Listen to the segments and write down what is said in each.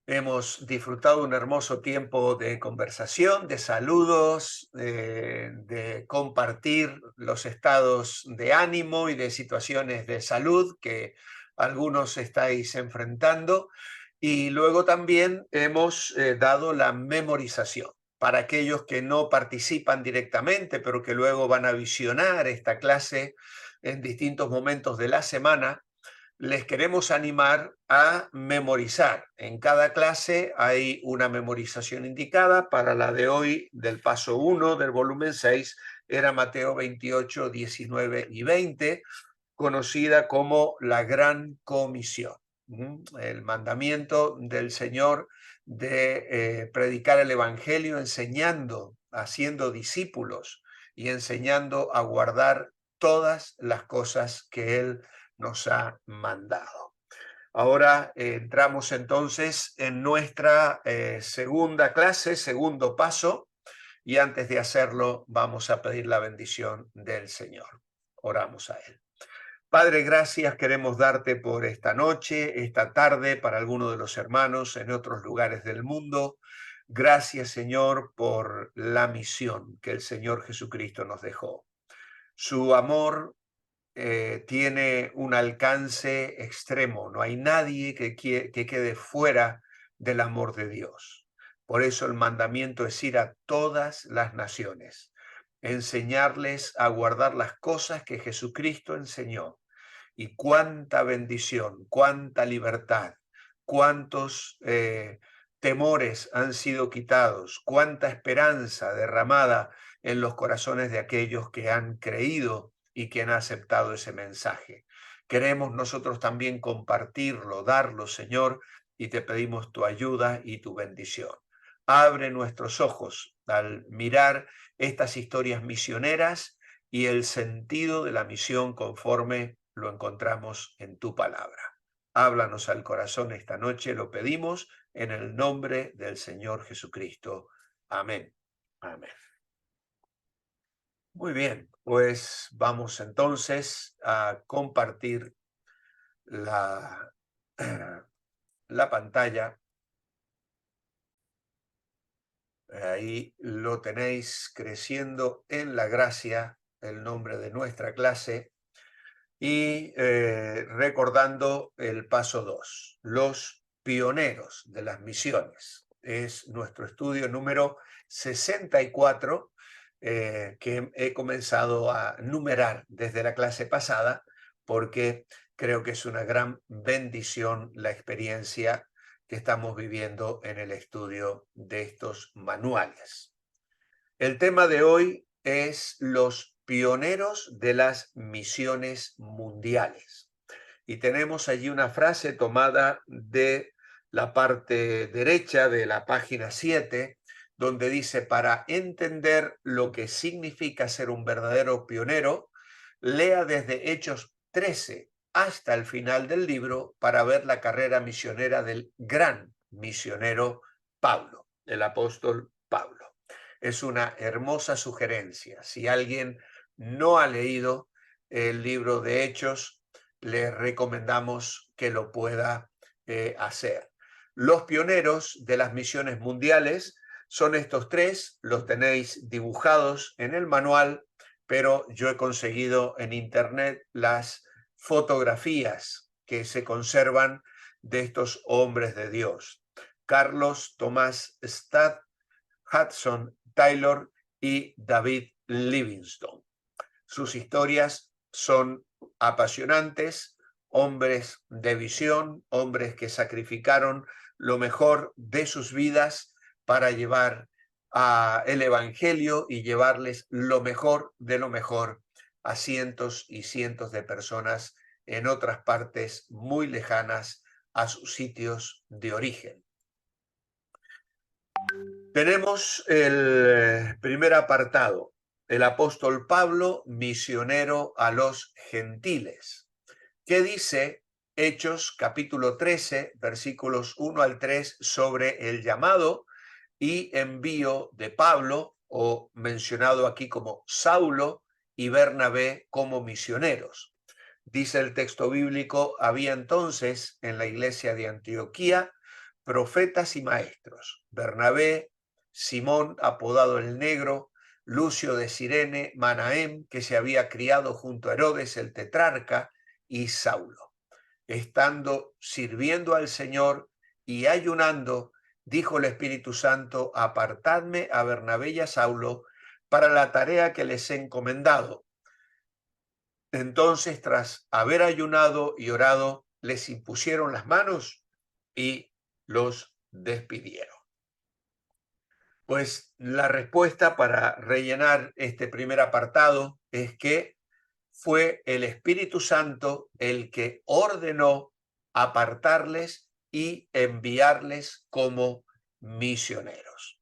Hemos disfrutado un hermoso tiempo de conversación, de saludos, de compartir los estados de ánimo y de situaciones de salud que algunos estáis enfrentando. Y luego también hemos dado la memorización para aquellos que no participan directamente, pero que luego van a visionar esta clase en distintos momentos de la semana. Les queremos animar a memorizar. En cada clase hay una memorización indicada. Para la de hoy, del paso 1 del volumen 6, era Mateo 28, 19 y 20, conocida como la Gran Comisión. El mandamiento del Señor de predicar el Evangelio, enseñando, haciendo discípulos y enseñando a guardar todas las cosas que Él nos ha mandado. Ahora entramos entonces en nuestra segunda clase, segundo paso, y antes de hacerlo vamos a pedir la bendición del Señor. Oramos a Él. Padre, gracias queremos darte por esta noche, esta tarde, para algunos de los hermanos en otros lugares del mundo. Gracias, Señor, por la misión que el Señor Jesucristo nos dejó. Su amor tiene un alcance extremo. No hay nadie que quede fuera del amor de Dios. Por eso el mandamiento es ir a todas las naciones, enseñarles a guardar las cosas que Jesucristo enseñó. Y cuánta bendición, cuánta libertad, cuántos temores han sido quitados, cuánta esperanza derramada en los corazones de aquellos que han creído y que han aceptado ese mensaje. Queremos nosotros también compartirlo, darlo, Señor, y te pedimos tu ayuda y tu bendición. Abre nuestros ojos al mirar estas historias misioneras y el sentido de la misión conforme lo encontramos en tu palabra. Háblanos al corazón esta noche, lo pedimos en el nombre del Señor Jesucristo. Amén. Amén. Muy bien, pues vamos entonces a compartir la, la pantalla. Ahí lo tenéis, creciendo en la gracia, el nombre de nuestra clase. Y recordando el paso 2, los pioneros de las misiones. Es nuestro estudio número 64, que he comenzado a numerar desde la clase pasada, porque creo que es una gran bendición la experiencia que estamos viviendo en el estudio de estos manuales. El tema de hoy es los pioneros de las misiones mundiales. Y tenemos allí una frase tomada de la parte derecha de la página 7, donde dice: para entender lo que significa ser un verdadero pionero, lea desde Hechos 13 hasta el final del libro para ver la carrera misionera del gran misionero Pablo, el apóstol Pablo. Es una hermosa sugerencia. Si alguien no ha leído el libro de Hechos, le recomendamos que lo pueda hacer. Los pioneros de las misiones mundiales son estos tres, los tenéis dibujados en el manual, pero yo he conseguido en internet las fotografías que se conservan de estos hombres de Dios. Carlos Tomás Stad, Hudson Taylor y David Livingstone. Sus historias son apasionantes, hombres de visión, hombres que sacrificaron lo mejor de sus vidas para llevar el Evangelio y llevarles lo mejor de lo mejor a cientos y cientos de personas en otras partes muy lejanas a sus sitios de origen. Tenemos el primer apartado, el apóstol Pablo, misionero a los gentiles. ¿Qué dice Hechos capítulo 13, versículos 1 al 3, sobre el llamado y envío de Pablo, o mencionado aquí como Saulo, y Bernabé como misioneros? Dice el texto bíblico: había entonces en la iglesia de Antioquía profetas y maestros: Bernabé, Simón, apodado el Negro, Lucio de Cirene, Manahem, que se había criado junto a Herodes el tetrarca, y Saulo. Estando sirviendo al Señor y ayunando, dijo el Espíritu Santo: apartadme a Bernabé y a Saulo para la tarea que les he encomendado. Entonces, tras haber ayunado y orado, les impusieron las manos y los despidieron. Pues la respuesta para rellenar este primer apartado es que fue el Espíritu Santo el que ordenó apartarles y enviarles como misioneros.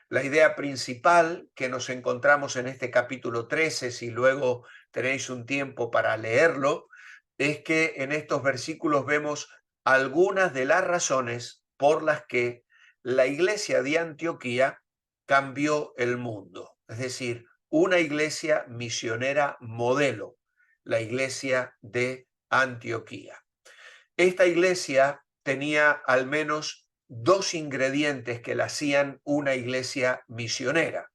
La idea principal que nos encontramos en este capítulo 13, si luego tenéis un tiempo para leerlo, es que en estos versículos vemos algunas de las razones por las que la iglesia de Antioquía cambió el mundo. Es decir, una iglesia misionera modelo, la iglesia de Antioquía. Esta iglesia tenía al menos dos ingredientes que la hacían una iglesia misionera.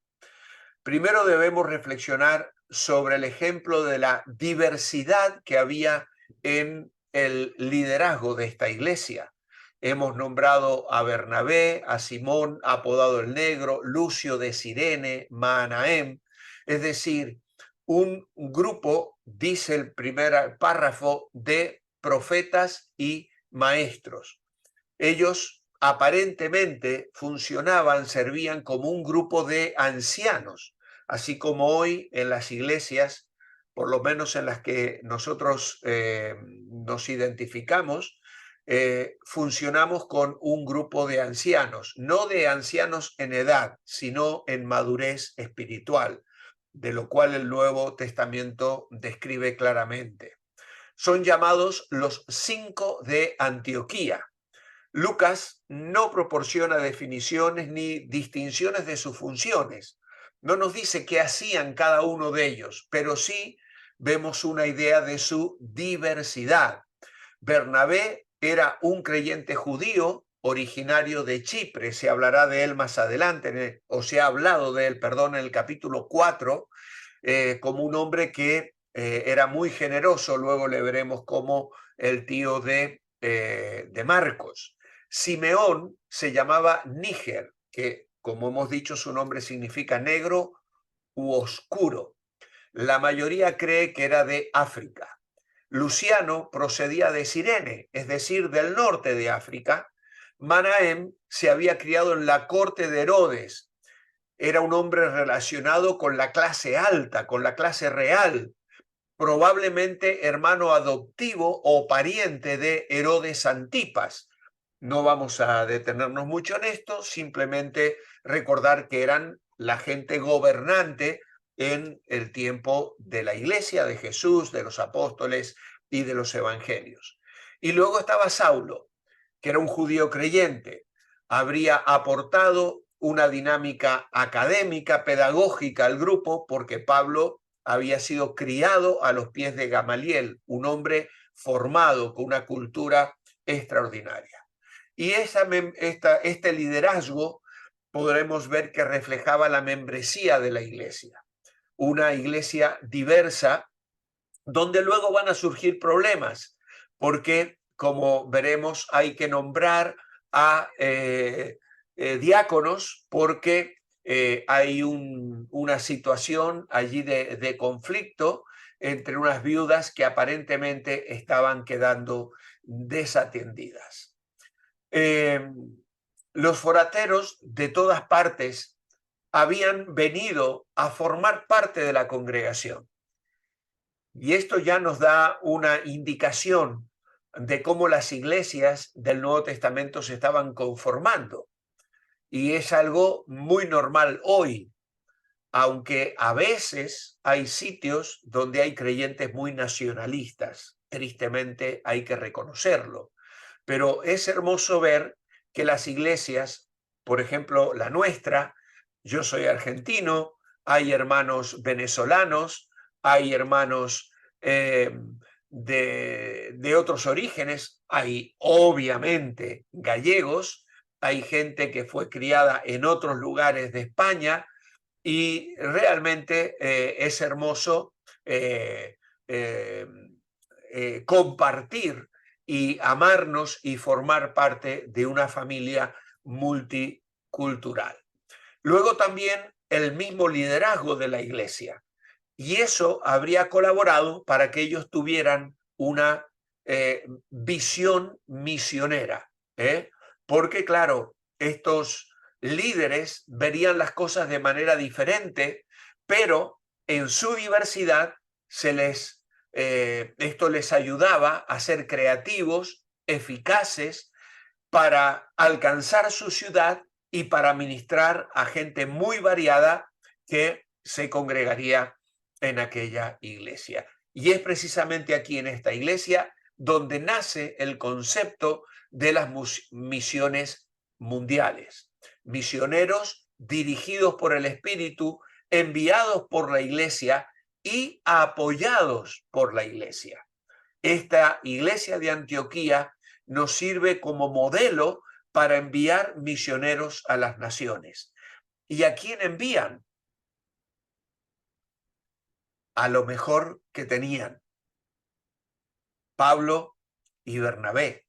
Primero debemos reflexionar sobre el ejemplo de la diversidad que había en el liderazgo de esta iglesia. Hemos nombrado a Bernabé, a Simón, apodado el Negro, Lucio de Cirene, Manahem, es decir, un grupo, dice el primer párrafo, de profetas y maestros. Ellos aparentemente funcionaban, servían como un grupo de ancianos, así como hoy en las iglesias, por lo menos en las que nosotros nos identificamos, funcionamos con un grupo de ancianos, no de ancianos en edad, sino en madurez espiritual, de lo cual el Nuevo Testamento describe claramente. Son llamados los 5 de Antioquía. Lucas no proporciona definiciones ni distinciones de sus funciones. No nos dice qué hacían cada uno de ellos, pero sí vemos una idea de su diversidad. Bernabé era un creyente judío originario de Chipre. Se hablará de él más adelante, o se ha hablado de él, perdón, en el capítulo 4, como un hombre que era muy generoso. Luego le veremos como el tío de Marcos. Simeón se llamaba Níger, que como hemos dicho su nombre significa negro u oscuro. La mayoría cree que era de África. Luciano procedía de Cirene, es decir, del norte de África. Manahem se había criado en la corte de Herodes. Era un hombre relacionado con la clase alta, con la clase real, probablemente hermano adoptivo o pariente de Herodes Antipas. No vamos a detenernos mucho en esto, simplemente recordar que eran la gente gobernante en el tiempo de la iglesia, de Jesús, de los apóstoles y de los evangelios. Y luego estaba Saulo, que era un judío creyente. Habría aportado una dinámica académica, pedagógica al grupo, porque Pablo había sido criado a los pies de Gamaliel, un hombre formado con una cultura extraordinaria. Y este liderazgo podremos ver que reflejaba la membresía de la iglesia, una iglesia diversa, donde luego van a surgir problemas, porque como veremos hay que nombrar a diáconos porque hay una situación allí de conflicto entre unas viudas que aparentemente estaban quedando desatendidas. Los forateros de todas partes habían venido a formar parte de la congregación. Y esto ya nos da una indicación de cómo las iglesias del Nuevo Testamento se estaban conformando. Y es algo muy normal hoy, aunque a veces hay sitios donde hay creyentes muy nacionalistas. Tristemente hay que reconocerlo. Pero es hermoso ver que las iglesias, por ejemplo, la nuestra, yo soy argentino, hay hermanos venezolanos, hay hermanos de otros orígenes, hay obviamente gallegos, hay gente que fue criada en otros lugares de España y realmente es hermoso eh, eh, compartir y amarnos y formar parte de una familia multicultural. Luego también el mismo liderazgo de la iglesia. Y eso habría colaborado para que ellos tuvieran una visión misionera, ¿eh? Porque claro, estos líderes verían las cosas de manera diferente, pero en su diversidad esto les ayudaba a ser creativos, eficaces, para alcanzar su ciudad y para ministrar a gente muy variada que se congregaría en aquella iglesia. Y es precisamente aquí en esta iglesia donde nace el concepto de las misiones mundiales. Misioneros dirigidos por el Espíritu, enviados por la iglesia y apoyados por la iglesia. Esta iglesia de Antioquía nos sirve como modelo para enviar misioneros a las naciones. ¿Y a quién envían? A lo mejor que tenían Pablo y Bernabé.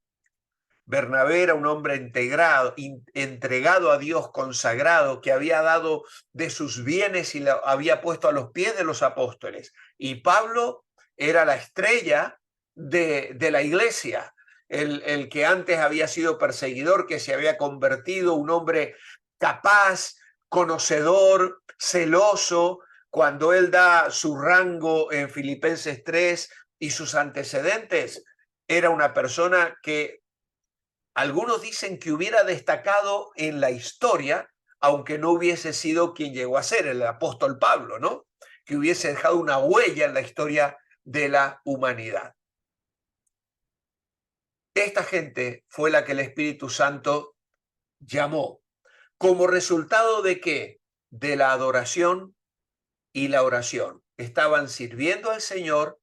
Bernabé era un hombre entregado a Dios, consagrado, que había dado de sus bienes y lo había puesto a los pies de los apóstoles. Y Pablo era la estrella de la iglesia, el que antes había sido perseguidor, que se había convertido, un hombre capaz, conocedor, celoso. Cuando él da su rango en Filipenses 3 y sus antecedentes, era una persona que algunos dicen que hubiera destacado en la historia, aunque no hubiese sido quien llegó a ser el apóstol Pablo, ¿no? Que hubiese dejado una huella en la historia de la humanidad. Esta gente fue la que el Espíritu Santo llamó. ¿Como resultado de qué? De la adoración y la oración. Estaban sirviendo al Señor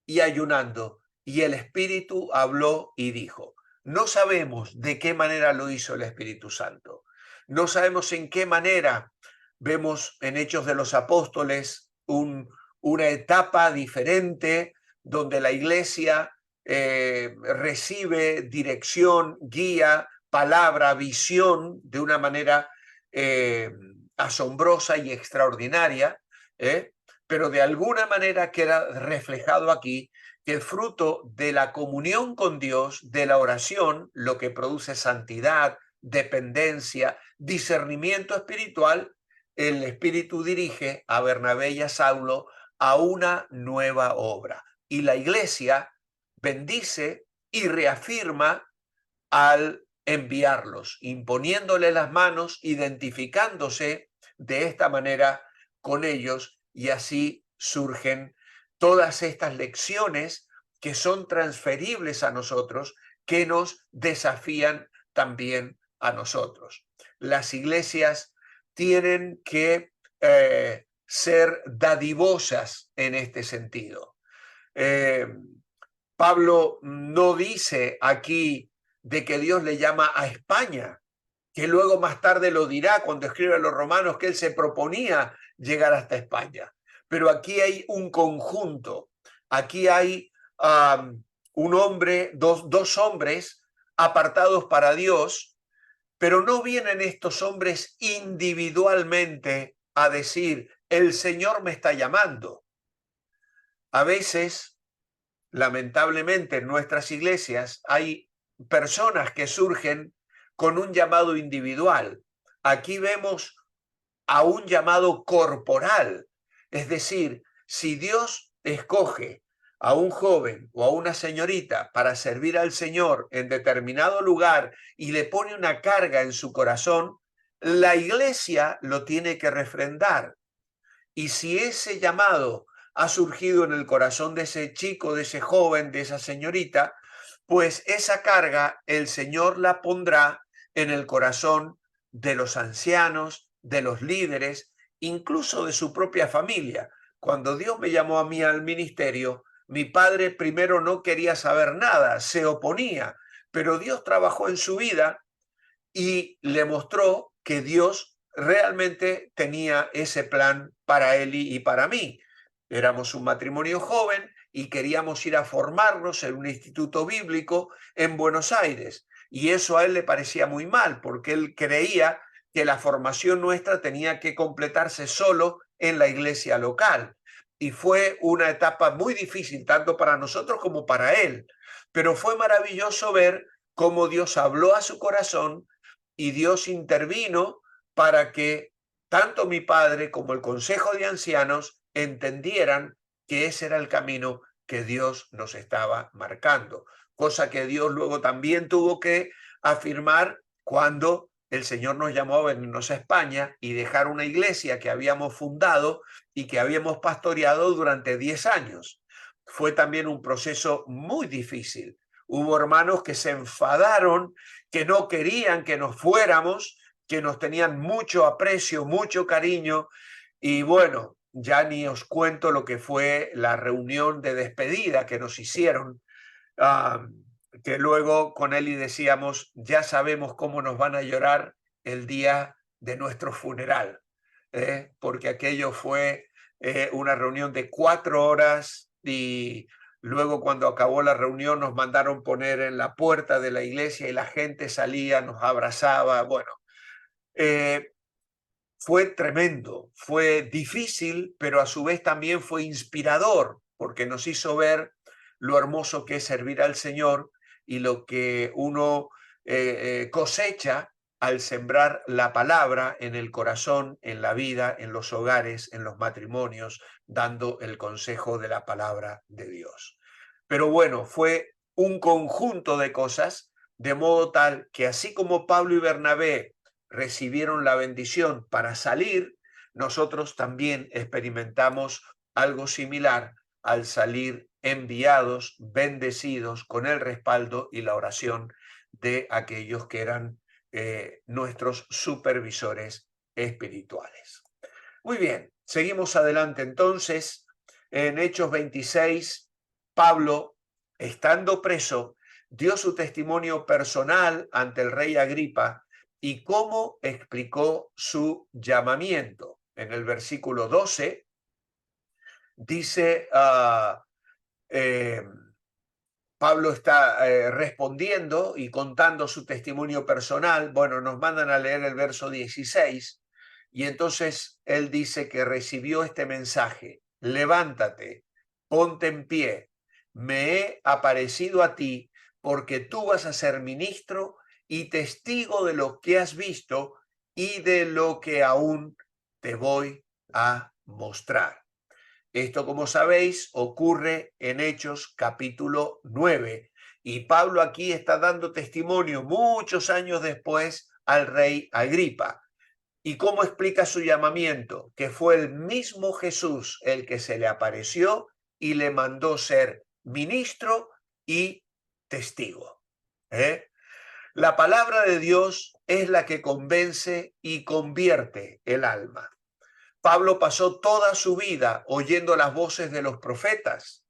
y ayunando, y el Espíritu habló y dijo. No sabemos de qué manera lo hizo el Espíritu Santo. No sabemos en qué manera. Vemos en Hechos de los Apóstoles una etapa diferente donde la iglesia recibe dirección, guía, palabra, visión de una manera asombrosa y extraordinaria, pero de alguna manera queda reflejado aquí que fruto de la comunión con Dios, de la oración, lo que produce santidad, dependencia, discernimiento espiritual, el Espíritu dirige a Bernabé y a Saulo a una nueva obra. Y la iglesia bendice y reafirma al enviarlos, imponiéndole las manos, identificándose de esta manera con ellos, y así surgen todas estas lecciones que son transferibles a nosotros, que nos desafían también a nosotros. Las iglesias tienen que ser dadivosas en este sentido. Pablo no dice aquí de que Dios le llama a España, que luego más tarde lo dirá cuando escribe a los romanos que él se proponía llegar hasta España. Pero aquí hay un conjunto, aquí hay un hombre, dos hombres apartados para Dios, pero no vienen estos hombres individualmente a decir, el Señor me está llamando. A veces, lamentablemente, en nuestras iglesias hay personas que surgen con un llamado individual. Aquí vemos a un llamado corporal, es decir, si Dios escoge a un joven o a una señorita para servir al Señor en determinado lugar y le pone una carga en su corazón, la iglesia lo tiene que refrendar. Y si ese llamado ha surgido en el corazón de ese chico, de ese joven, de esa señorita, pues esa carga el Señor la pondrá en el corazón de los ancianos, de los líderes, incluso de su propia familia. Cuando Dios me llamó a mí al ministerio, mi padre primero no quería saber nada, se oponía, pero Dios trabajó en su vida y le mostró que Dios realmente tenía ese plan para él y para mí. Éramos un matrimonio joven y queríamos ir a formarnos en un instituto bíblico en Buenos Aires. Y eso a él le parecía muy mal, porque él creía que la formación nuestra tenía que completarse solo en la iglesia local. Y fue una etapa muy difícil, tanto para nosotros como para él. Pero fue maravilloso ver cómo Dios habló a su corazón y Dios intervino para que tanto mi padre como el Consejo de Ancianos entendieran que ese era el camino que Dios nos estaba marcando, cosa que Dios luego también tuvo que afirmar cuando el Señor nos llamó a venirnos a España y dejar una iglesia que habíamos fundado y que habíamos pastoreado durante 10 años. Fue también un proceso muy difícil. Hubo hermanos que se enfadaron, que no querían que nos fuéramos, que nos tenían mucho aprecio, mucho cariño, y bueno, ya ni os cuento lo que fue la reunión de despedida que nos hicieron, que luego con Eli decíamos, ya sabemos cómo nos van a llorar el día de nuestro funeral, porque aquello fue una reunión de 4 horas y luego cuando acabó la reunión nos mandaron poner en la puerta de la iglesia y la gente salía, nos abrazaba, bueno. Fue tremendo, fue difícil, pero a su vez también fue inspirador, porque nos hizo ver lo hermoso que es servir al Señor y lo que uno cosecha al sembrar la palabra en el corazón, en la vida, en los hogares, en los matrimonios, dando el consejo de la palabra de Dios. Pero bueno, fue un conjunto de cosas, de modo tal que así como Pablo y Bernabé recibieron la bendición para salir, nosotros también experimentamos algo similar al salir enviados, bendecidos con el respaldo y la oración de aquellos que eran nuestros supervisores espirituales. Muy bien, seguimos adelante entonces. En Hechos 26, Pablo, estando preso, dio su testimonio personal ante el rey Agripa y cómo explicó su llamamiento. En el versículo 12 dice, Pablo está respondiendo y contando su testimonio personal. Bueno, nos mandan a leer el verso 16 y entonces él dice que recibió este mensaje: levántate, ponte en pie, me he aparecido a ti porque tú vas a ser ministro y testigo de lo que has visto y de lo que aún te voy a mostrar. Esto, como sabéis, ocurre en Hechos capítulo 9 y Pablo aquí está dando testimonio muchos años después al rey Agripa. ¿Y cómo explica su llamamiento? Que fue el mismo Jesús el que se le apareció y le mandó ser ministro y testigo. La palabra de Dios es la que convence y convierte el alma. Pablo pasó toda su vida oyendo las voces de los profetas.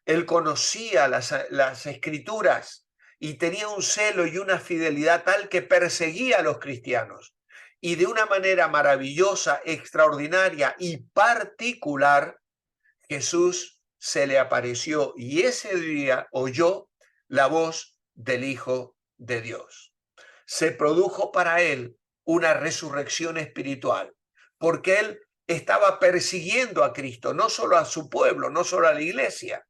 Él conocía las escrituras y tenía un celo y una fidelidad tal que perseguía a los cristianos. Y de una manera maravillosa, extraordinaria y particular, Jesús se le apareció y ese día oyó la voz del Hijo de Dios. Se produjo para él una resurrección espiritual, porque él estaba persiguiendo a Cristo, no solo a su pueblo, no solo a la iglesia.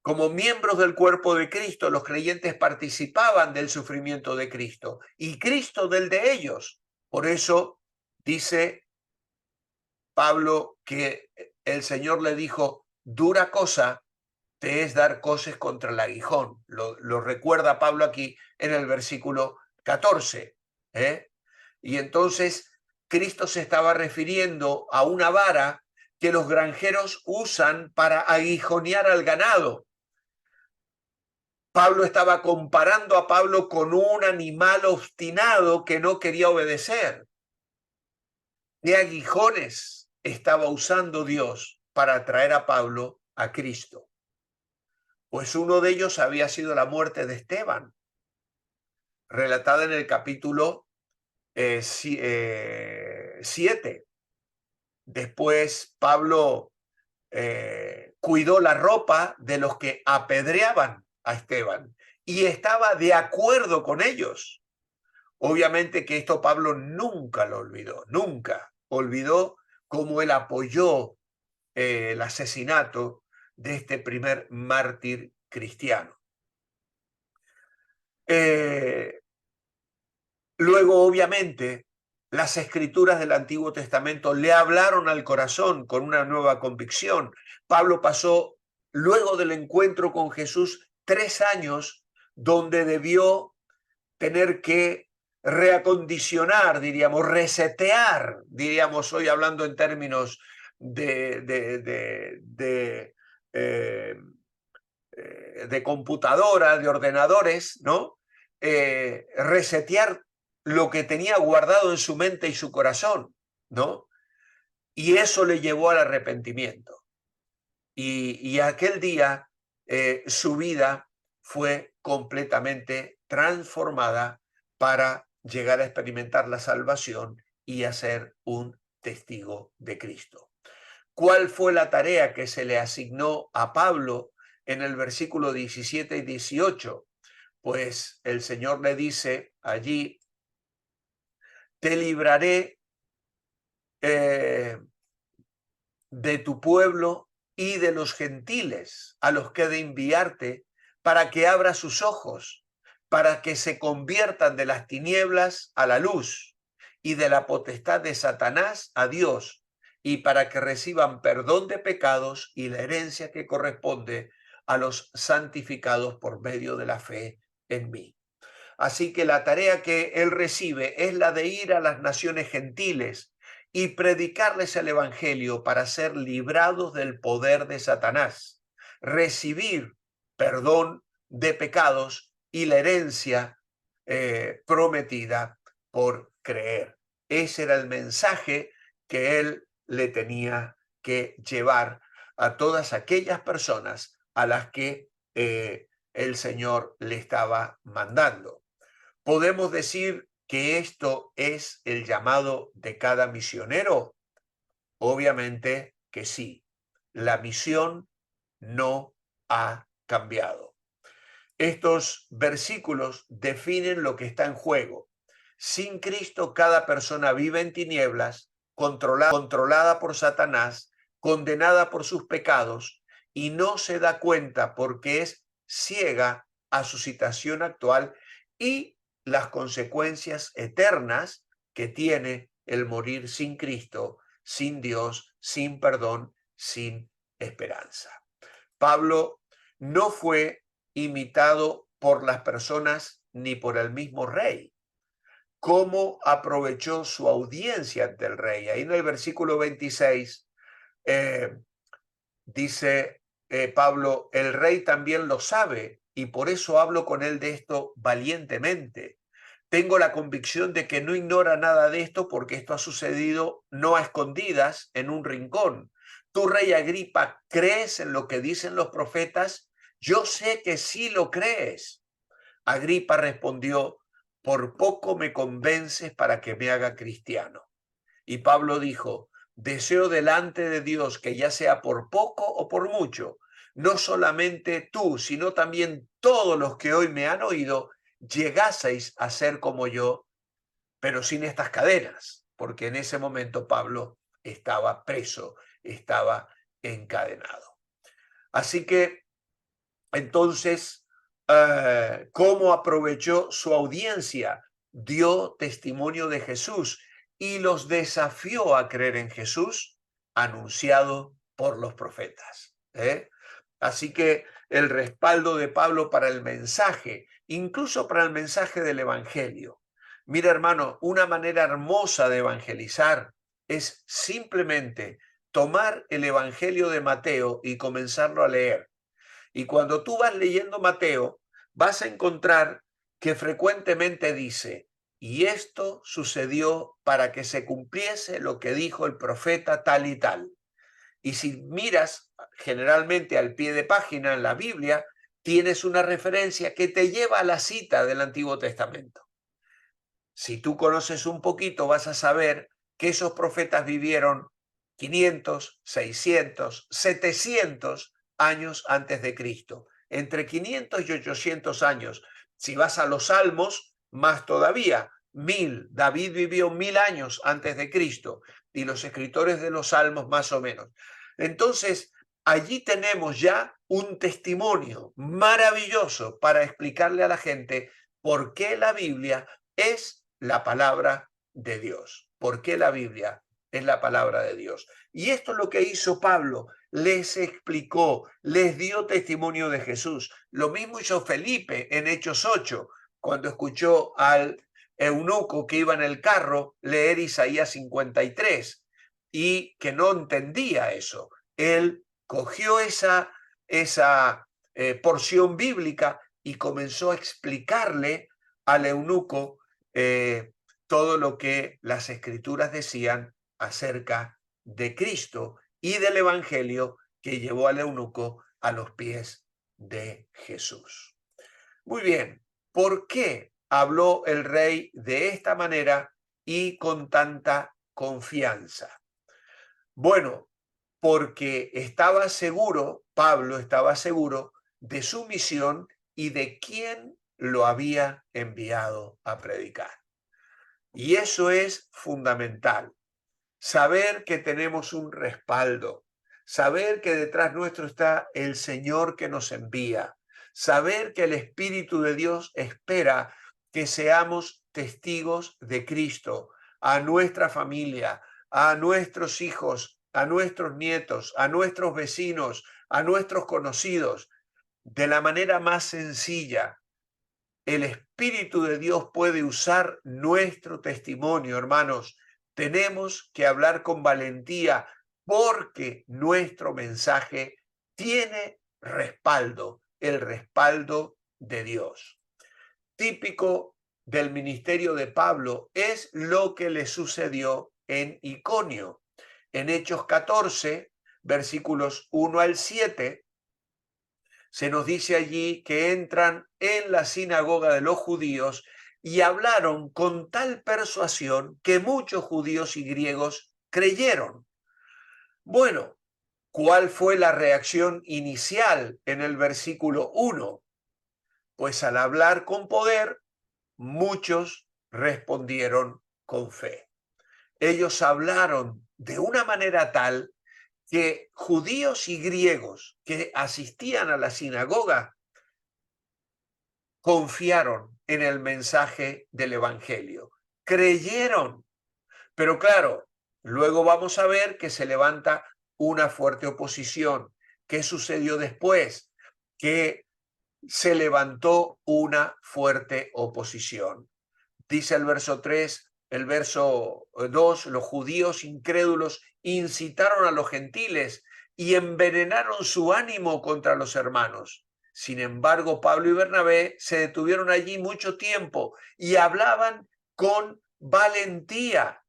Como miembros del cuerpo de Cristo, los creyentes participaban del sufrimiento de Cristo y Cristo del de ellos. Por eso dice Pablo que el Señor le dijo: dura cosa te es dar coces contra el aguijón. Lo recuerda Pablo aquí en el versículo 14. Y entonces Cristo se estaba refiriendo a una vara que los granjeros usan para aguijonear al ganado. Pablo estaba comparando a Pablo con un animal obstinado que no quería obedecer. ¿Qué aguijones estaba usando Dios para traer a Pablo a Cristo? Pues uno de ellos había sido la muerte de Esteban. relatada en el capítulo 7. Después Pablo cuidó la ropa de los que apedreaban a Esteban y estaba de acuerdo con ellos. Obviamente que esto Pablo nunca lo olvidó, nunca olvidó cómo él apoyó el asesinato de este primer mártir cristiano. Luego, obviamente, las escrituras del Antiguo Testamento le hablaron al corazón con una nueva convicción. Pablo pasó, luego del encuentro con Jesús, 3 años donde debió tener que reacondicionar, diríamos, resetear, diríamos hoy hablando en términos de computadora, de ordenadores, ¿no? Resetear lo que tenía guardado en su mente y su corazón, ¿no? Y eso le llevó al arrepentimiento. Y aquel día su vida fue completamente transformada para llegar a experimentar la salvación y a ser un testigo de Cristo. ¿Cuál fue la tarea que se le asignó a Pablo en el versículo 17 y 18? Pues el Señor le dice allí, te libraré de tu pueblo y de los gentiles a los que he de enviarte para que abra sus ojos, para que se conviertan de las tinieblas a la luz y de la potestad de Satanás a Dios, y para que reciban perdón de pecados y la herencia que corresponde a los santificados por medio de la fe en mí. Así que la tarea que él recibe es la de ir a las naciones gentiles y predicarles el evangelio para ser librados del poder de Satanás, recibir perdón de pecados y la herencia prometida por creer. Ese era el mensaje que él le tenía que llevar a todas aquellas personas a las que el Señor le estaba mandando. ¿Podemos decir que esto es el llamado de cada misionero? Obviamente que sí. La misión no ha cambiado. Estos versículos definen lo que está en juego. Sin Cristo, cada persona vive en tinieblas, controlada por Satanás, condenada por sus pecados, y no se da cuenta porque es ciega a su situación actual y las consecuencias eternas que tiene el morir sin Cristo, sin Dios, sin perdón, sin esperanza. Pablo no fue imitado por las personas ni por el mismo rey. ¿Cómo aprovechó su audiencia ante el rey? Ahí en el versículo 26 dice Pablo, el rey también lo sabe y por eso hablo con él de esto valientemente. Tengo la convicción de que no ignora nada de esto porque esto ha sucedido no a escondidas en un rincón. Tú, rey Agripa, ¿crees en lo que dicen los profetas? Yo sé que sí lo crees. Agripa respondió, por poco me convences para que me haga cristiano. Y Pablo dijo, deseo delante de Dios que ya sea por poco o por mucho, no solamente tú, sino también todos los que hoy me han oído, llegaseis a ser como yo, pero sin estas cadenas, porque en ese momento Pablo estaba preso, estaba encadenado. Así que, entonces, ¿cómo aprovechó su audiencia? Dio testimonio de Jesús y los desafió a creer en Jesús, anunciado por los profetas. Así que el respaldo de Pablo para el mensaje, incluso para el mensaje del Evangelio. Mira, hermano, una manera hermosa de evangelizar es simplemente tomar el Evangelio de Mateo y comenzarlo a leer. Y cuando tú vas leyendo Mateo, vas a encontrar que frecuentemente dice, y esto sucedió para que se cumpliese lo que dijo el profeta tal y tal. Y si miras generalmente al pie de página en la Biblia, tienes una referencia que te lleva a la cita del Antiguo Testamento. Si tú conoces un poquito, vas a saber que esos profetas vivieron 500, 600, 700 años antes de Cristo. Entre 500 y 800 años. Si vas a los Salmos, más todavía, 1000. David vivió 1000 años antes de Cristo y los escritores de los Salmos más o menos. Entonces, allí tenemos ya un testimonio maravilloso para explicarle a la gente por qué la Biblia es la palabra de Dios. ¿Por qué la Biblia es la palabra de Dios? Y esto es lo que hizo Pablo. Les explicó, les dio testimonio de Jesús. Lo mismo hizo Felipe en Hechos 8, cuando escuchó al eunuco que iba en el carro leer Isaías 53 y que no entendía eso. Él cogió esa porción bíblica y comenzó a explicarle al eunuco todo lo que las escrituras decían acerca de Cristo y del evangelio que llevó al eunuco a los pies de Jesús. Muy bien, ¿por qué habló el rey de esta manera y con tanta confianza? Bueno, porque estaba seguro, Pablo estaba seguro de su misión y de quién lo había enviado a predicar. Y eso es fundamental, saber que tenemos un respaldo, saber que detrás nuestro está el Señor que nos envía, saber que el Espíritu de Dios espera que seamos testigos de Cristo a nuestra familia, a nuestros hijos, a nuestros nietos, a nuestros vecinos, a nuestros conocidos, de la manera más sencilla. El Espíritu de Dios puede usar nuestro testimonio, hermanos. Tenemos que hablar con valentía porque nuestro mensaje tiene respaldo, el respaldo de Dios. Típico del ministerio de Pablo es lo que le sucedió en Iconio. En Hechos 14, versículos 1 al 7, se nos dice allí que entran en la sinagoga de los judíos y hablaron con tal persuasión que muchos judíos y griegos creyeron. Bueno, ¿cuál fue la reacción inicial en el versículo 1? Pues al hablar con poder, muchos respondieron con fe. Ellos hablaron de una manera tal que judíos y griegos que asistían a la sinagoga confiaron en el mensaje del Evangelio, creyeron. Pero claro, luego vamos a ver que se levanta una fuerte oposición. ¿Qué sucedió después? Que se levantó una fuerte oposición. Dice el verso 3, el verso 2, los judíos incrédulos incitaron a los gentiles y envenenaron su ánimo contra los hermanos. Sin embargo, Pablo y Bernabé se detuvieron allí mucho tiempo y hablaban con valentía,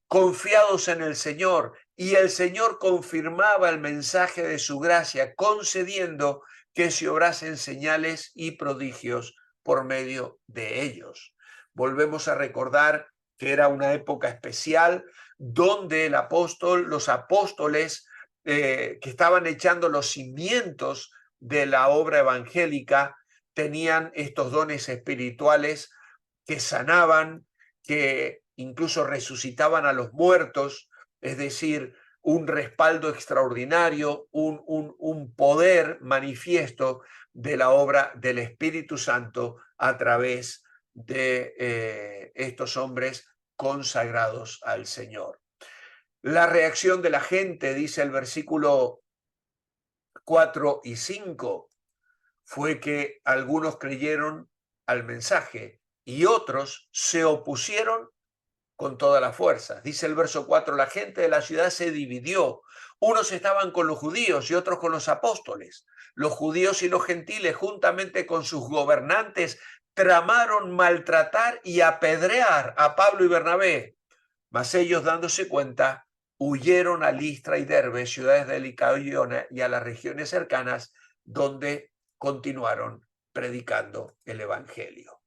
confiados en el Señor, y el Señor confirmaba el mensaje de su gracia, concediendo que se obrasen señales y prodigios por medio de ellos. Volvemos a recordar que era una época especial donde los apóstoles que estaban echando los cimientos de la obra evangélica tenían estos dones espirituales que sanaban, que incluso resucitaban a los muertos, es decir, un respaldo extraordinario, un poder manifiesto de la obra del Espíritu Santo a través de estos hombres consagrados al Señor. La reacción de la gente, dice el versículo 4 y 5, fue que algunos creyeron al mensaje y otros se opusieron con toda la fuerza. Dice el verso 4, la gente de la ciudad se dividió. Unos estaban con los judíos y otros con los apóstoles. Los judíos y los gentiles, juntamente con sus gobernantes, tramaron maltratar y apedrear a Pablo y Bernabé. Mas ellos, dándose cuenta, huyeron a Listra y Derbe, ciudades de Licaonia, y a las regiones cercanas, donde continuaron predicando el evangelio.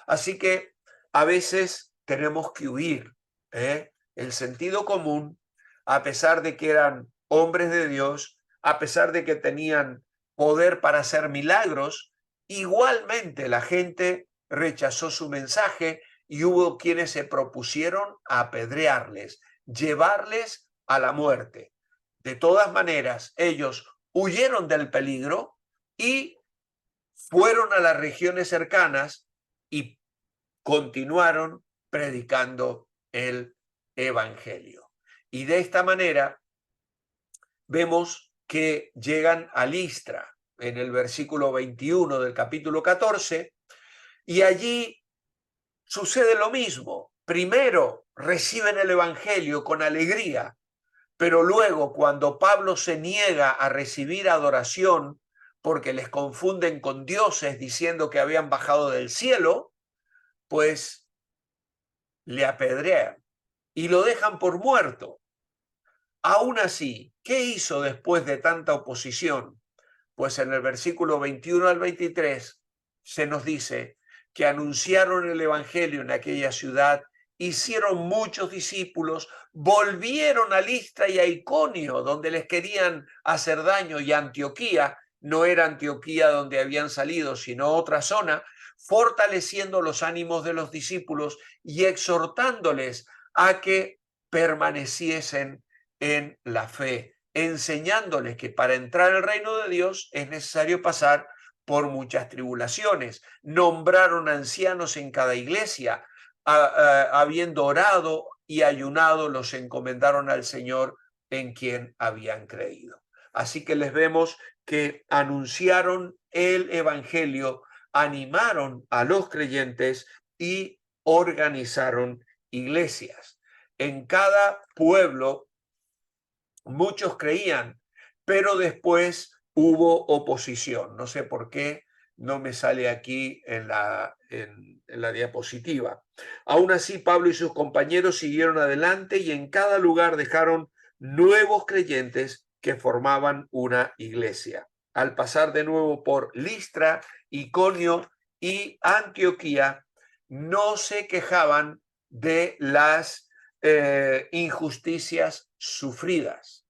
Así que a veces tenemos que huir, el sentido común, a pesar de que eran hombres de Dios, a pesar de que tenían poder para hacer milagros, igualmente la gente rechazó su mensaje y hubo quienes se propusieron a apedrearles, llevarles a la muerte. De todas maneras, ellos huyeron del peligro y fueron a las regiones cercanas y continuaron predicando el evangelio. Y de esta manera vemos que llegan a Listra en el versículo 21 del capítulo 14 y allí sucede lo mismo. Primero reciben el evangelio con alegría, pero luego cuando Pablo se niega a recibir adoración porque les confunden con dioses diciendo que habían bajado del cielo, pues le apedrean y lo dejan por muerto. Aún así, ¿qué hizo después de tanta oposición? Pues en el versículo 21 al 23 se nos dice que anunciaron el evangelio en aquella ciudad, hicieron muchos discípulos, volvieron a Listra y a Iconio, donde les querían hacer daño, y a Antioquía, no era Antioquía donde habían salido, sino otra zona, fortaleciendo los ánimos de los discípulos y exhortándoles a que permaneciesen en la fe, enseñándoles que para entrar al reino de Dios es necesario pasar por muchas tribulaciones. Nombraron ancianos en cada iglesia, habiendo orado y ayunado, los encomendaron al Señor en quien habían creído. Así que les vemos que anunciaron el evangelio, animaron a los creyentes y organizaron iglesias. En cada pueblo muchos creían, pero después hubo oposición. No sé por qué no me sale aquí en la diapositiva. Aún así, Pablo y sus compañeros siguieron adelante y en cada lugar dejaron nuevos creyentes que formaban una iglesia. Al pasar de nuevo por Listra, Iconio y Antioquía, no se quejaban de las injusticias sufridas,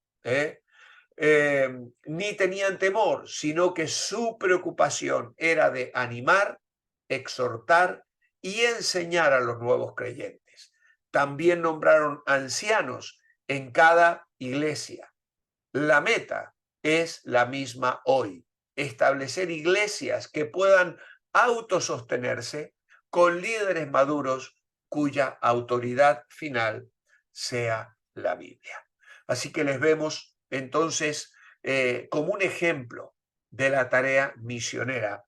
ni tenían temor, sino que su preocupación era de animar, exhortar y enseñar a los nuevos creyentes. También nombraron ancianos en cada iglesia. La meta es la misma hoy: establecer iglesias que puedan autosostenerse con líderes maduros cuya autoridad final sea la Biblia. Así que les vemos entonces como un ejemplo de la tarea misionera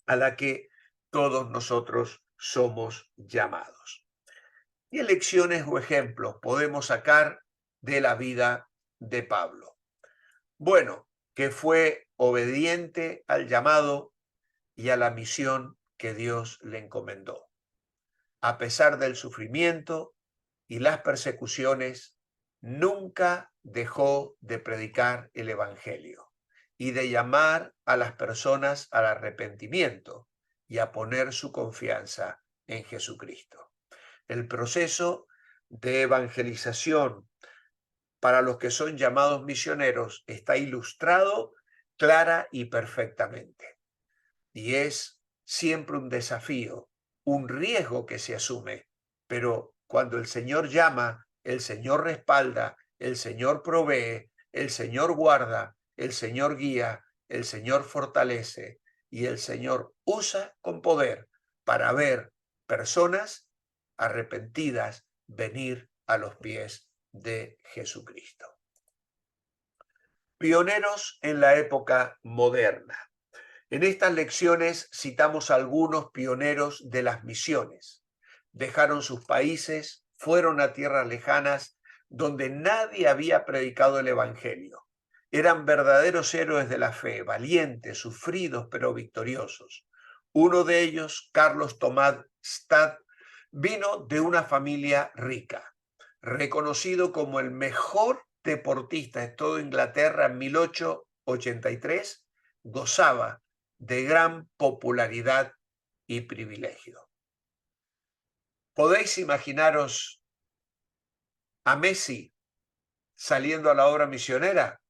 a la que todos nosotros somos llamados. ¿Qué lecciones o ejemplos podemos sacar de la vida de Pablo? Bueno, que fue obediente al llamado y a la misión que Dios le encomendó. A pesar del sufrimiento y las persecuciones, nunca dejó de predicar el evangelio y de llamar a las personas al arrepentimiento y a poner su confianza en Jesucristo. El proceso de evangelización para los que son llamados misioneros está ilustrado clara y perfectamente. Y es siempre un desafío, un riesgo que se asume, pero cuando el Señor llama, el Señor respalda, el Señor provee, el Señor guarda, el Señor guía, el Señor fortalece y el Señor usa con poder para ver personas arrepentidas venir a los pies de Jesucristo. Pioneros en la época moderna. En estas lecciones citamos a algunos pioneros de las misiones. Dejaron sus países, fueron a tierras lejanas donde nadie había predicado el evangelio. Eran verdaderos héroes de la fe, valientes, sufridos pero victoriosos. Uno de ellos, Carlos Tomás Stad, vino de una familia rica, reconocido como el mejor deportista de toda Inglaterra en 1883. gozaba de gran popularidad y privilegio. ¿Podéis imaginaros a Messi saliendo a la obra misionera?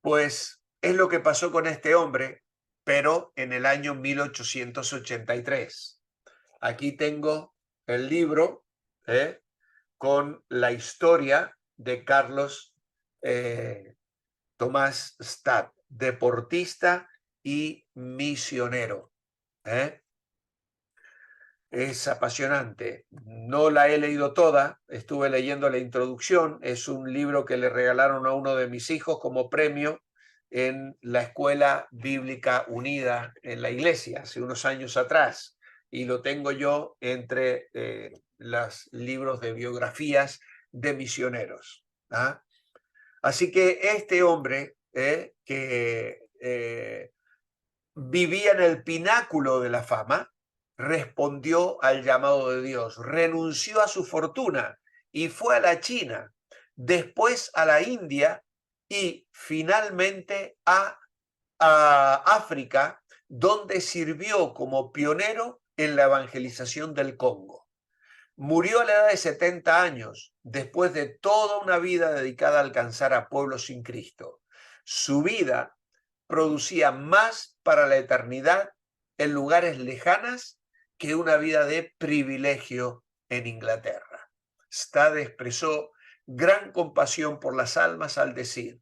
Pues es lo que pasó con este hombre, pero en el año 1883. Aquí tengo el libro con la historia de Carlos Tomás Stad, deportista y misionero. Es apasionante. No la he leído toda, estuve leyendo la introducción. Es un libro que le regalaron a uno de mis hijos como premio en la Escuela Bíblica Unida en la iglesia, hace unos años atrás. Y lo tengo yo entre los libros de biografías de misioneros. ¿Ah? Así que este hombre que vivía en el pináculo de la fama, respondió al llamado de Dios, renunció a su fortuna y fue a la China, después a la India y finalmente a África, donde sirvió como pionero en la evangelización del Congo. Murió a la edad de 70 años, después de toda una vida dedicada a alcanzar a pueblos sin Cristo. Su vida producía más para la eternidad en lugares lejanas que una vida de privilegio en Inglaterra. Stade expresó gran compasión por las almas al decir: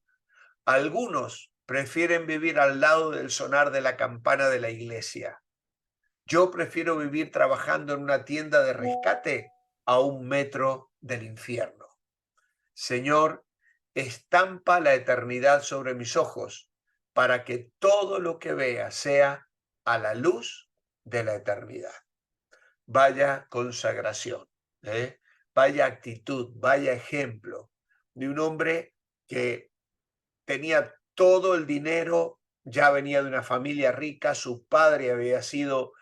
algunos prefieren vivir al lado del sonar de la campana de la iglesia. Yo prefiero vivir trabajando en una tienda de rescate a 1 metro del infierno. Señor, estampa la eternidad sobre mis ojos para que todo lo que vea sea a la luz de la eternidad. Vaya consagración, vaya actitud, vaya ejemplo de un hombre que tenía todo el dinero, ya venía de una familia rica, su padre había sido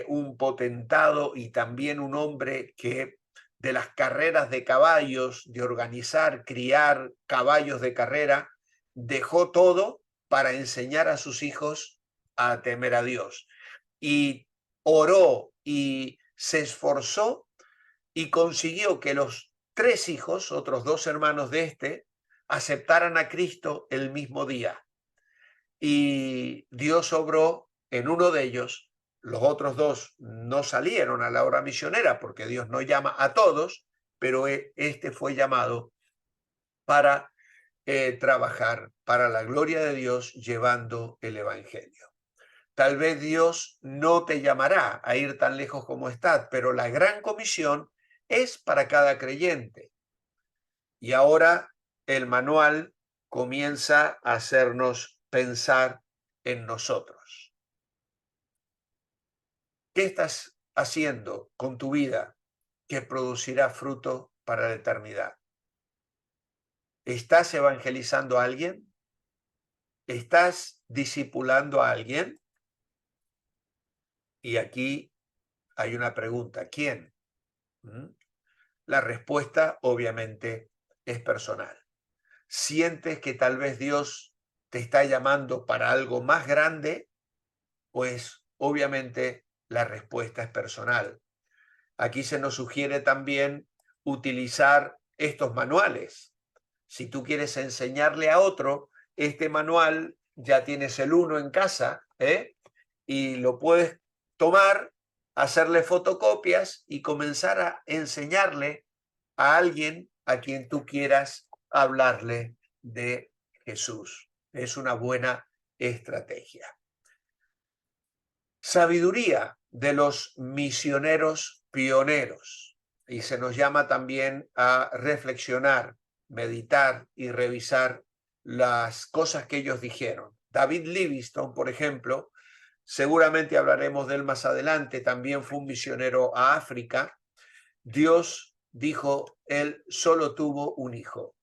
un potentado y también un hombre que de las carreras de caballos, de organizar, criar caballos de carrera, dejó todo para enseñar a sus hijos a temer a Dios. Y oró y se esforzó y consiguió que los 3 hijos, otros 2 hermanos de este, aceptaran a Cristo el mismo día. Y Dios obró en uno de ellos. Los otros 2 no salieron a la obra misionera porque Dios no llama a todos, pero este fue llamado para trabajar para la gloria de Dios llevando el Evangelio. Tal vez Dios no te llamará a ir tan lejos como estás, pero la gran comisión es para cada creyente. Y ahora el manual comienza a hacernos pensar en nosotros. ¿Qué estás haciendo con tu vida que producirá fruto para la eternidad? ¿Estás evangelizando a alguien? ¿Estás discipulando a alguien? Y aquí hay una pregunta: ¿quién? La respuesta obviamente es personal. ¿Sientes que tal vez Dios te está llamando para algo más grande? Pues obviamente la respuesta es personal. Aquí se nos sugiere también utilizar estos manuales. Si tú quieres enseñarle a otro, este manual ya tienes el uno en casa, y lo puedes tomar, hacerle fotocopias y comenzar a enseñarle a alguien a quien tú quieras hablarle de Jesús. Es una buena estrategia. Sabiduría de los misioneros pioneros. Y se nos llama también a reflexionar, meditar y revisar las cosas que ellos dijeron. David Livingstone, por ejemplo, seguramente hablaremos de él más adelante, también fue un misionero a África. Dios dijo, él solo tuvo un hijo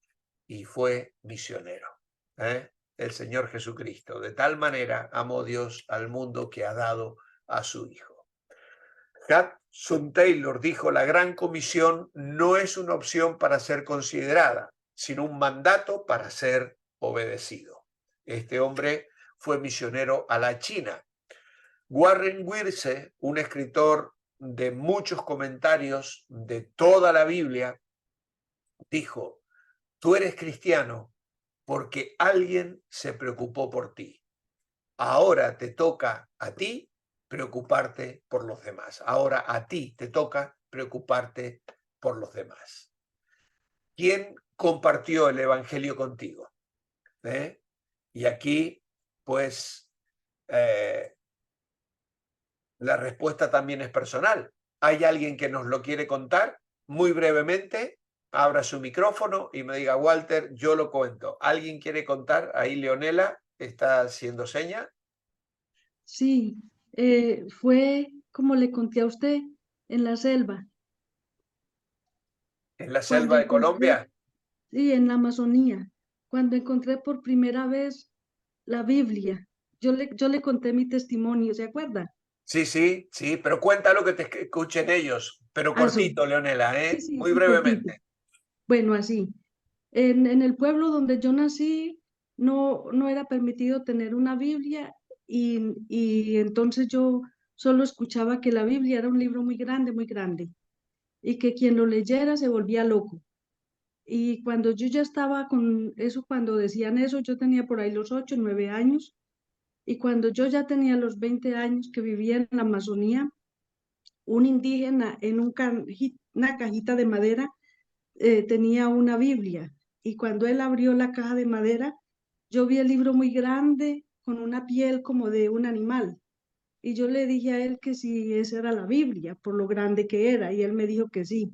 y fue misionero. El Señor Jesucristo. De tal manera amó Dios al mundo que ha dado a su Hijo. Hudson Taylor dijo: la gran comisión no es una opción para ser considerada, sino un mandato para ser obedecido. Este hombre fue misionero a la China. Warren Wiersbe, un escritor de muchos comentarios de toda la Biblia, dijo: tú eres cristiano porque alguien se preocupó por ti. Ahora te toca a ti preocuparte por los demás. Ahora a ti te toca preocuparte por los demás. ¿Quién compartió el evangelio contigo? Y aquí, pues, la respuesta también es personal. ¿Hay alguien que nos lo quiere contar? Muy brevemente, abra su micrófono y me diga: Walter, yo lo cuento. ¿Alguien quiere contar? Ahí Leonela está haciendo seña. Sí, fue como le conté a usted, en la selva, ¿En la cuando selva de encontré, Colombia? sí, en la Amazonía, cuando encontré por primera vez la Biblia. Yo le conté mi testimonio, ¿se acuerda? Sí, sí, sí, pero cuéntalo que te escuchen ellos, pero Ah, eso, cortito, Leonela, sí, sí, muy sí, cortito. brevemente. Bueno, así. En el pueblo donde yo nací, no era permitido tener una Biblia y entonces yo solo escuchaba que la Biblia era un libro muy grande, y que quien lo leyera se volvía loco. Y cuando yo ya estaba con eso, cuando decían eso, yo tenía por ahí los 8, 9 años, y cuando yo ya tenía los 20 años que vivía en la Amazonía, un indígena en una cajita de madera tenía una Biblia, y cuando él abrió la caja de madera, yo vi el libro muy grande con una piel como de un animal. Y yo le dije a él que si esa era la Biblia, por lo grande que era, y él me dijo que sí.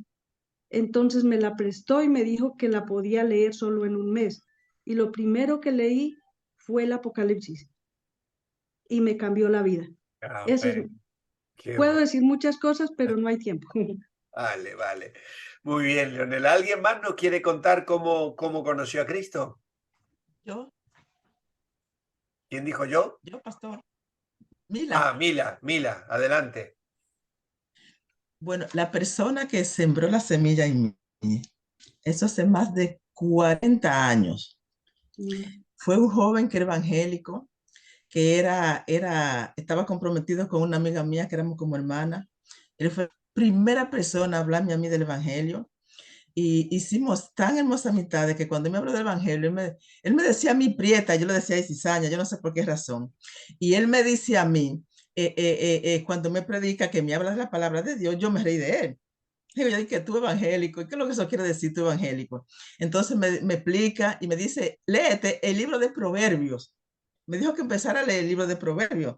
Entonces me la prestó y me dijo que la podía leer solo en un mes. Y lo primero que leí fue el Apocalipsis y me cambió la vida. Eso es, Amén. Qué puedo bueno. decir muchas cosas, pero no hay tiempo. Vale, vale. Muy bien, Leonela. ¿Alguien más nos quiere contar cómo conoció a Cristo? Yo, ¿Quién dijo yo? pastor. Mila. Ah, Mila, adelante. Bueno, la persona que sembró la semilla en mí, eso hace más de 40 años, Mm, fue un joven que era evangélico, que estaba comprometido con una amiga mía que éramos como hermanas. Él fue la primera persona a hablarme a mí del evangelio y hicimos tan hermosa amistad de que cuando me habló del evangelio, él me decía a mí prieta, yo le decía a cizaña, yo no sé por qué razón. Y él me dice a mí, cuando me predica, que me habla de la palabra de Dios, yo me reí de él. Digo, yo dije, tú evangélico, ¿y qué es lo que eso quiere decir tú evangélico? Entonces me explica y me dice, léete el libro de Proverbios. Me dijo que empezara a leer el libro de Proverbios.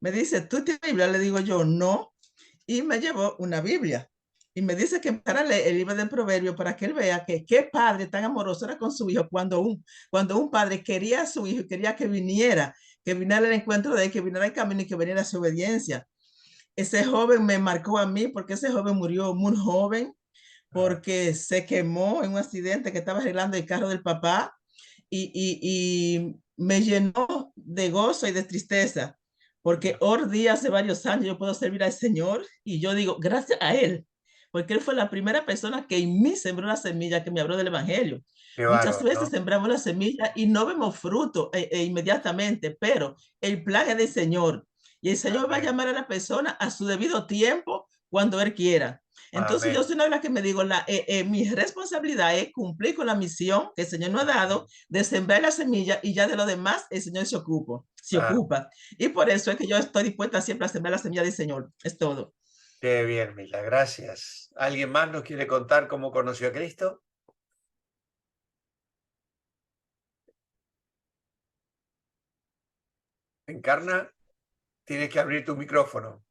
Me dice, ¿tú tienes Biblia? Le digo yo, no. Y me llevó una Biblia. Y me dice que empezara a leer el libro de Proverbios para que él vea que qué padre tan amoroso era con su hijo cuando un padre quería a su hijo y quería que viniera al encuentro de él, que viniera al camino y que viniera a su obediencia. Ese joven me marcó a mí porque ese joven murió muy joven Ah, porque se quemó en un accidente que estaba arreglando el carro del papá y me llenó de gozo y de tristeza porque hoy día hace varios años yo puedo servir al Señor y yo digo gracias a Él porque Él fue la primera persona que en mí sembró la semilla que me habló del Evangelio. qué Muchas bárbaro, veces ¿no? sembramos la semilla y no vemos fruto inmediatamente, pero el plan es del Señor y el Señor va a Amén, llamar a la persona a su debido tiempo cuando Él quiera. Entonces yo amén. soy una de las que me digo, mi responsabilidad es cumplir con la misión que el Señor nos ha dado de sembrar la semilla y ya de lo demás el Señor se ocupa, se Ah, ocupa. Y por eso es que yo estoy dispuesta siempre a sembrar la semilla del Señor. Es todo. qué bien, Mila, gracias. ¿Alguien más nos quiere contar cómo conoció a Cristo? Encarna, tienes que abrir tu micrófono.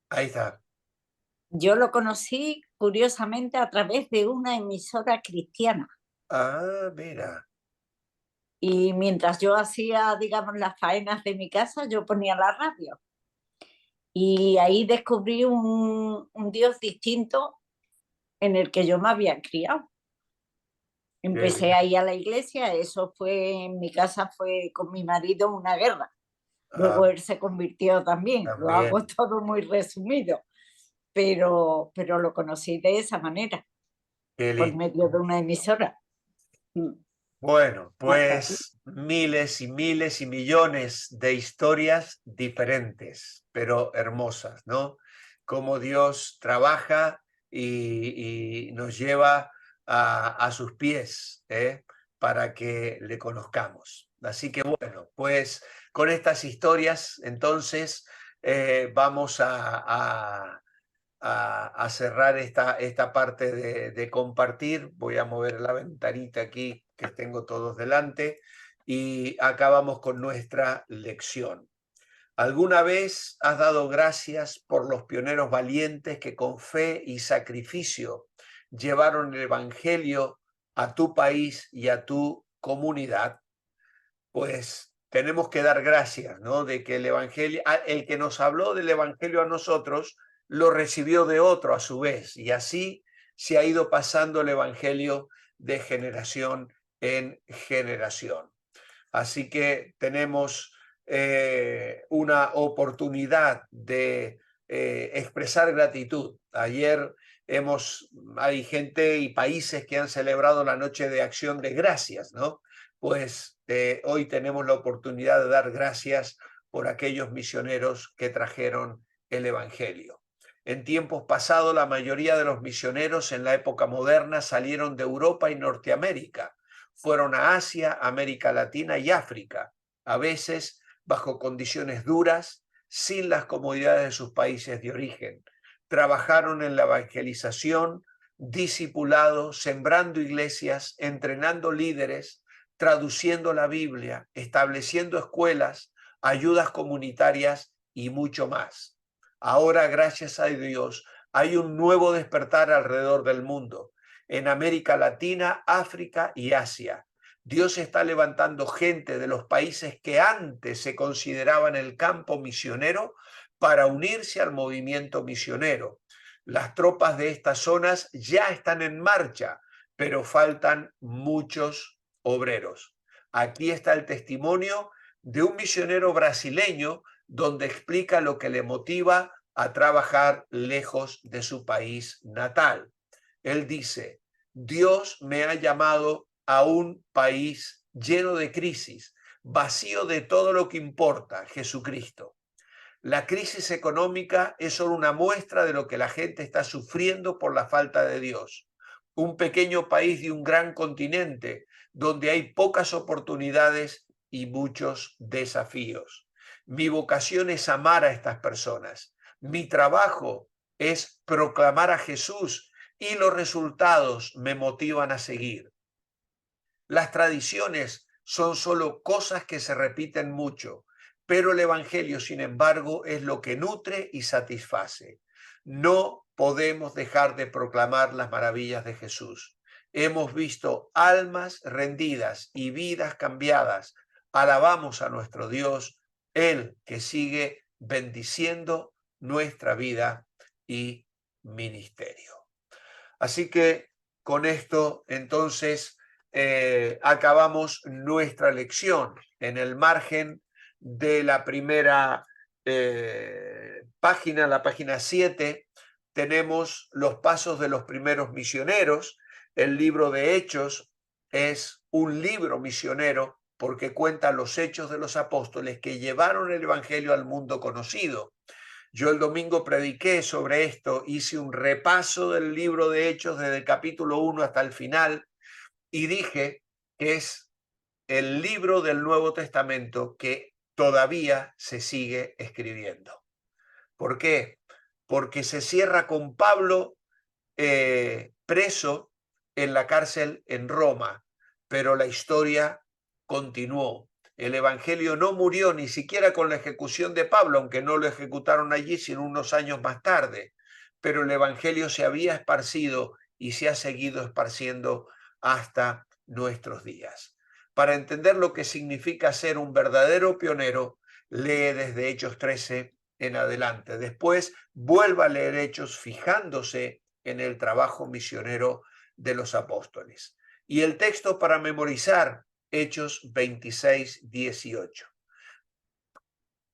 Ahí está. Yo lo conocí curiosamente a través de una emisora cristiana Ah, mira. y mientras yo hacía, digamos, las faenas de mi casa, yo ponía la radio y ahí descubrí un Dios distinto en el que yo me había criado. Qué Empecé bien. a ir a la iglesia, eso fue, en mi casa fue con mi marido una guerra, Luego él se convirtió también. Lo hago también. todo muy resumido, pero lo conocí de esa manera, Qué por lindo. medio de una emisora. Bueno, Hasta aquí. pues miles y miles y millones de historias diferentes, pero hermosas, ¿no? Cómo Dios trabaja y nos lleva a sus pies, ¿eh? Para que le conozcamos. Así que bueno, pues con estas historias, entonces vamos a cerrar esta parte de compartir. Voy a mover la ventanita aquí que tengo todos delante y acabamos con nuestra lección. ¿Alguna vez has dado gracias por los pioneros valientes que con fe y sacrificio llevaron el Evangelio a tu país y a tu comunidad? Pues tenemos que dar gracias, ¿no? De que el Evangelio, el que nos habló del Evangelio a nosotros, lo recibió de otro a su vez, y así se ha ido pasando el Evangelio de generación en generación. Así que tenemos una oportunidad de expresar gratitud. Ayer hay gente y países que han celebrado la Noche de Acción de Gracias, ¿no? Pues hoy tenemos la oportunidad de dar gracias por aquellos misioneros que trajeron el Evangelio. En tiempos pasados, la mayoría de los misioneros en la época moderna salieron de Europa y Norteamérica. Fueron a Asia, América Latina y África, a veces bajo condiciones duras, sin las comodidades de sus países de origen. Trabajaron en la evangelización, discipulados, sembrando iglesias, entrenando líderes, traduciendo la Biblia, estableciendo escuelas, ayudas comunitarias y mucho más. Ahora, gracias a Dios, hay un nuevo despertar alrededor del mundo, en América Latina, África y Asia. Dios está levantando gente de los países que antes se consideraban el campo misionero para unirse al movimiento misionero. Las tropas de estas zonas ya están en marcha, pero faltan muchos obreros. Aquí está el testimonio de un misionero brasileño donde explica lo que le motiva a trabajar lejos de su país natal. Él dice: Dios me ha llamado a un país lleno de crisis, vacío de todo lo que importa, Jesucristo. La crisis económica es solo una muestra de lo que la gente está sufriendo por la falta de Dios. Un pequeño país de un gran continente donde hay pocas oportunidades y muchos desafíos. Mi vocación es amar a estas personas. Mi trabajo es proclamar a Jesús y los resultados me motivan a seguir. Las tradiciones son solo cosas que se repiten mucho, pero el Evangelio, sin embargo, es lo que nutre y satisface. No podemos dejar de proclamar las maravillas de Jesús. Hemos visto almas rendidas y vidas cambiadas. Alabamos a nuestro Dios, Él que sigue bendiciendo nuestra vida y ministerio. Así que con esto, entonces, acabamos nuestra lección. En el margen de la primera página, la página 7, tenemos los pasos de los primeros misioneros. El libro de Hechos es un libro misionero porque cuenta los hechos de los apóstoles que llevaron el evangelio al mundo conocido. Yo el domingo prediqué sobre esto, hice un repaso del libro de Hechos desde el capítulo 1 hasta el final y dije que es el libro del Nuevo Testamento que todavía se sigue escribiendo. ¿Por qué? Porque se cierra con Pablo preso en la cárcel en Roma, pero la historia continuó. El Evangelio no murió ni siquiera con la ejecución de Pablo, aunque no lo ejecutaron allí sino unos años más tarde, pero el Evangelio se había esparcido y se ha seguido esparciendo hasta nuestros días. Para entender lo que significa ser un verdadero pionero, lee desde Hechos 13 en adelante. Después vuelva a leer Hechos fijándose en el trabajo misionero de los apóstoles. Y el texto para memorizar, Hechos 26, 18.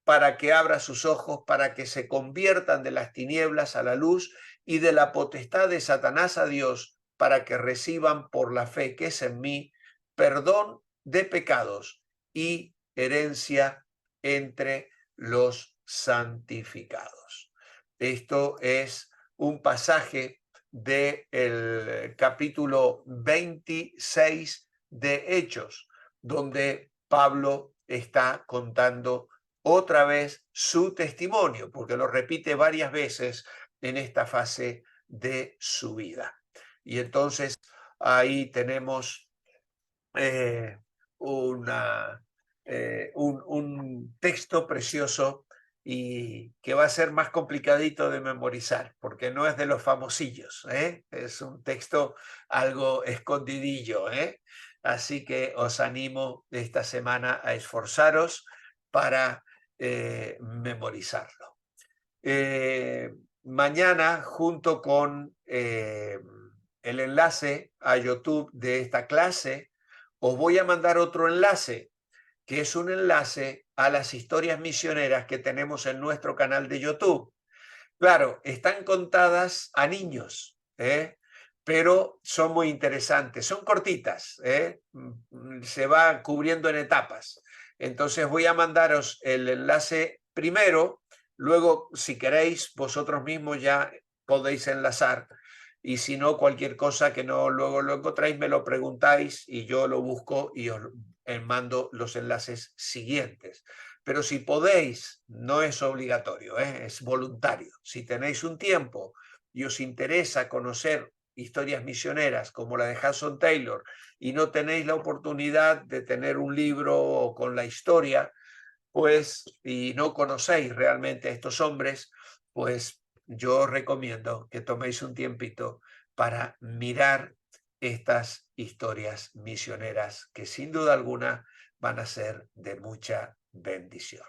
para que abra sus ojos, para que se conviertan de las tinieblas a la luz y de la potestad de Satanás a Dios, para que reciban por la fe que es en mí perdón de pecados y herencia entre los santificados. Esto es un pasaje del capítulo 26 de Hechos, donde Pablo está contando otra vez su testimonio, porque lo repite varias veces en esta fase de su vida. Y entonces ahí tenemos un texto precioso y que va a ser más complicadito de memorizar, porque no es de los famosillos, ¿eh? Es un texto algo escondidillo, ¿eh? Así que os animo esta semana a esforzaros para memorizarlo. Mañana, junto con el enlace a YouTube de esta clase, os voy a mandar otro enlace, que es un enlace a las historias misioneras que tenemos en nuestro canal de YouTube. Claro, están contadas a niños, pero son muy interesantes, son cortitas, se va cubriendo en etapas. Entonces voy a mandaros el enlace primero, luego si queréis vosotros mismos ya podéis enlazar, y si no, cualquier cosa que no luego lo encontráis me lo preguntáis y yo lo busco y os mando los enlaces siguientes. Pero si podéis, no es obligatorio, es voluntario. Si tenéis un tiempo y os interesa conocer historias misioneras como la de Hudson Taylor y no tenéis la oportunidad de tener un libro con la historia, pues, y no conocéis realmente a estos hombres, pues yo os recomiendo que toméis un tiempito para mirar estas historias misioneras que sin duda alguna van a ser de mucha bendición.